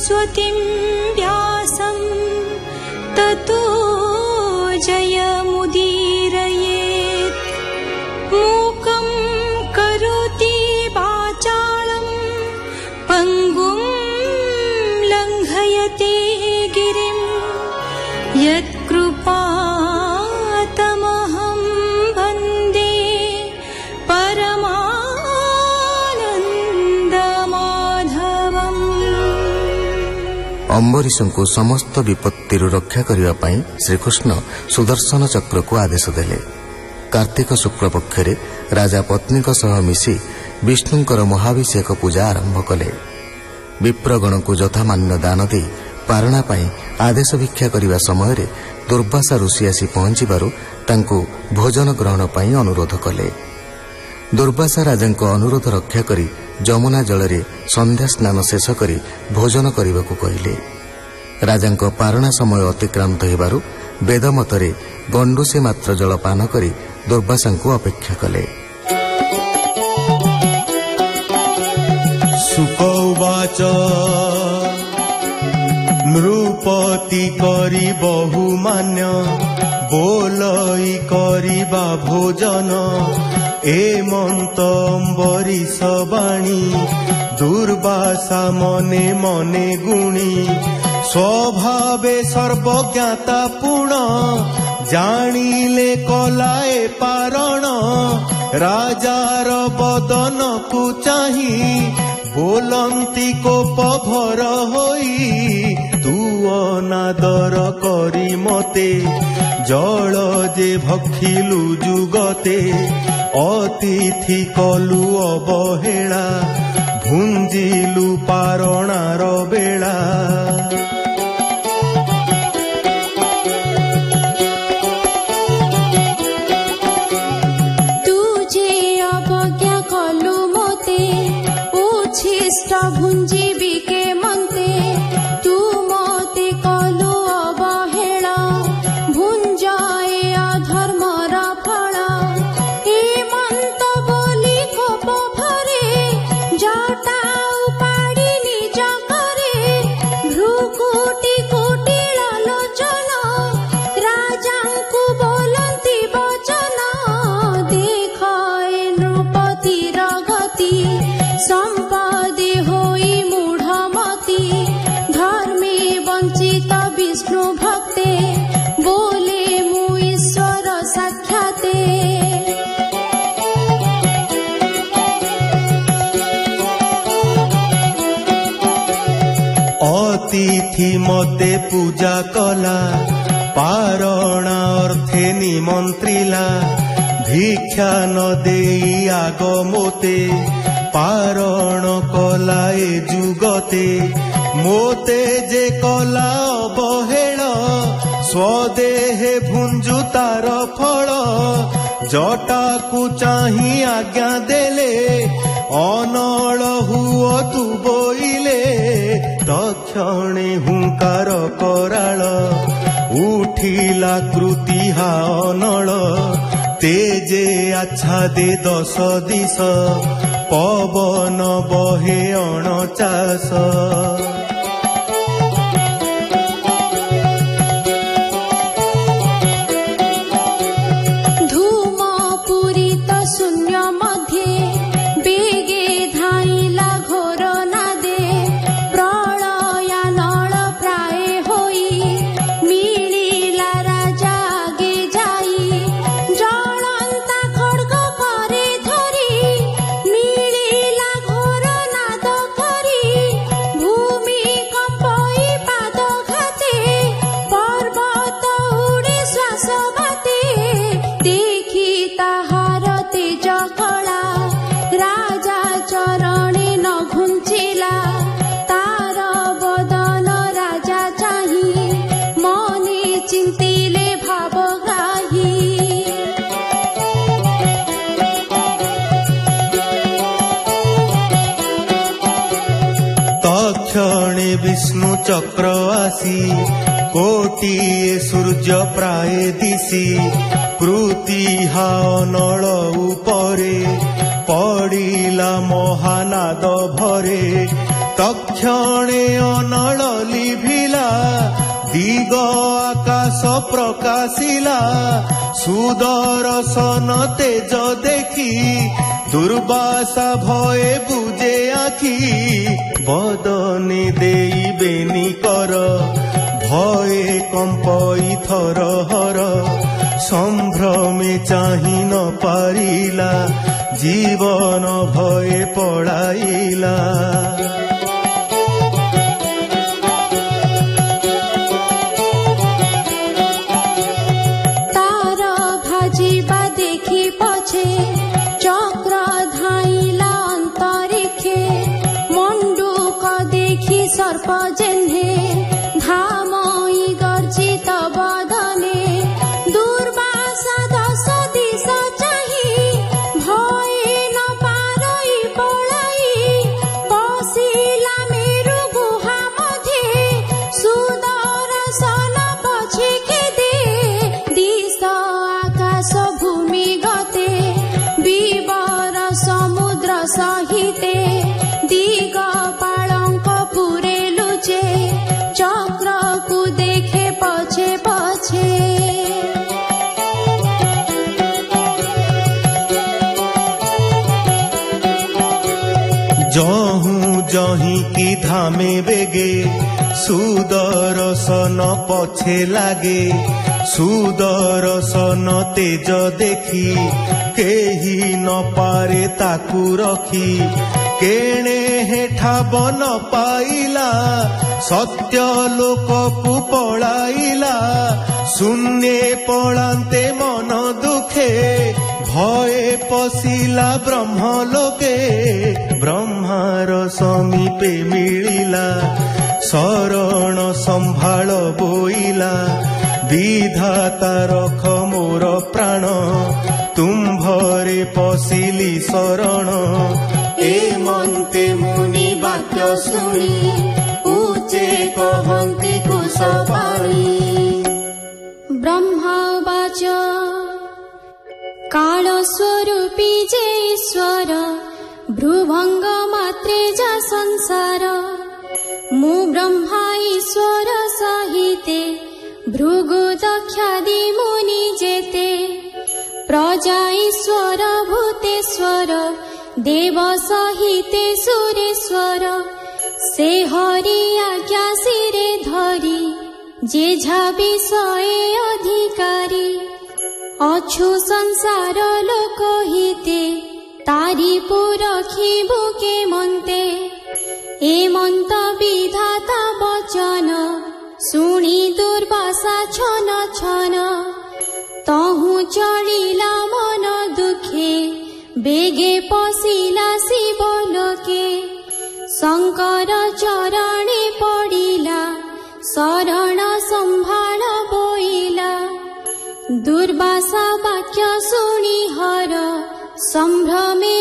सरस्वतीं व्यासं ततो जयमुदीरयेत्। मूकं करोति वाचालं पङ्गुं लङ्घयते गिरिं यत्कृपातमहं वन्दे परमानन्दमाधवम्। अम्बरीशଙ୍କୁ समस्त विपत्तिरु रक्षा करिवा पई श्रीकृष्ण सुदर्शन चक्र को आदेश देले। कार्तिक शुक्ल पक्षरे राजा पत्नी सह मिसी विष्णुंकर महाभिषेक पूजा आरंभ कले। विप्रगण को यथामान्य दान दे पारणा पाई आदेश भिक्षा करिवा समय रे दुर्वासा ऋषि आसी पहुंचीबारु तांको भोजन ग्रहण पाई अनुरोध कले। दुर्वासा राजांको अनुरोध रक्षा करी जमुना जलरे संध्या स्नान शेष करी भोजन करने कहले। राजांको पारणा समय अतिक्रांत हेबारु वेदमतरे गंडुसे मात्र जल पान करी दुर्वासांको अपेक्षा कले। सुकौवाच नृपति करी बहुमान्य बोलई करिबा भोजन एमंत अम्बरीश बाणी दुर्वासा मने मने गुणी स्वभावे सर्वज्ञाता पूर्ण जानिले कलाए पारण राजार बदन को चाही बोलंती कोप भर होई तू अनादर करी मते जल जे भक्षिलु जुगते अतिथि कलु अवहेला भुंजिलु पारणार बेला। भुंजीबी के मनते तू मते कलु अवहेला भुंजाए अधर्मर फला हेमंत बोली कोप भरे जटा उपाड़ी निज करे भ्रुकुटी कुटी लोचन राजांकु बोलंती वचन देखाए नृपतिर गति संपदे होई मूढ़मती धर्मे वंचित विष्णु भक्ते बोले मु ईश्वर साक्षाते। अतिथि मते पूजा कला पारणा अर्थे निमंत्रिला भिक्षा न देई आग मोते पारण कला ए जुगते मोते जे कला अवहेल स्वदेहे भुंजु तार फल जटा को चाही आज्ञा देले अनल हुओ तू बोइले तक्षणे हुंकार कराल उठिला कृतिहा अनल तेजे आच्छा दे 10 दिश पवन बहे अणचास। धूम पूरित शून्य मध्ये बेगे धाइला घोर नादे प्रलया नळ प्राय होई मिलिला राजा आगे जाई जलंता खड्ग करे धरी मिलिला घोर नाद करी भूमि कंपई पाद घाते पर्वत उड़े श्वास बाते देखी ताहार तेज कला राजा चरणे न घुंचिला तार बदन राजा चाही मने चिंतिले भावग्राही। तक्षणे विष्णु चक्र आसी कोटिए सूर्य प्राय दिशी कृतिहा नळ उपरे पड़िला महानाद भरे তক্ষণে অনল লিভিলা দিগ আকাশ প্রকাশিলা সুদর্শন তেজ দেখি দুর্বাসা ভয়ে বুঝে আখি বদনে দেইবেনি কর ভয়ে কম্পই থর হর সম্ভ্রমে চাহি ন পারিলা জীবন ভয়ে পড়াইলা তার ভাজিবা দেখি পছে চক্র ধাইলা অন্তরিক্ষে মণ্ডুক দেখি সর্প জেহ্নে ধামই গর্জিত বদনে দুর্বাসা দশ দিশ চাহি ভয়ে ন পারই পলাই পশিলা মেরু গুহা মধ্যে সুদর্শন পছে খেদে দিশ আকাশ ভূমি গতে বিবর সমুদ্র সহিতে দিগ পালঙ্ক পুরে লুচে চক্রকু দেখে পছে পছে যহু যহি কি ধামে বেগে সুদর্শন পছে লাগে সুদর্শন তেজ দেখি কেহি ন পারে তাকু রখি কেণে হেঠা বন পাইলা সত্য লোককু পড়াইলা শূন্যে পড়ান্তে মন দুঃখে ভয়ে পশিলা ব্রহ্মলোকে ব্রহ্মার সমীপে মিলিলা শରଣ সম্ভাଳ ବୋଇଲା ବିଧାତା ରଖ ମୋର ପ୍ରାଣ ତୁମ୍ଭରେ ପଶିଲି ଶରଣ ଏ ମନ୍ତେ ମୁନି ବାକ୍ୟ ଶୁଣି ଉଚ୍ଚେ କହନ୍ତି କୁଶପାଣି ব্রহ্মাবাচ কাল স্বরূপী যে ঈশ্বর ভ্রুভঙ্গ মাত্রে যা সংসার মু ব্রহ্মা ঈশ্বর সহিতে ভৃগু দক্ষাদি মুনি যেতে প্রজা ঈশ্বর ভূতেশ্বর দেব সহিতে সুরেশ্বর সে হরি আজ্ঞা শিরে ধরি যেঝা বিষয়ে অধিকারী অছু সংসার লোক হিতে তারি পুরখিবু কে মন্তে এ মন্ত বিধাতা বচন শুনি দুর্বাসা ছন ছন তহু চলিলা মন দুঃখে বেগে পশিলা শিবলোকে শঙ্কর চরণে পড়িলা শରଣ সম্ভাଳ ବୋଇଲା দুর্বাসা বাক্য শুনি হর সম্ভ্রমে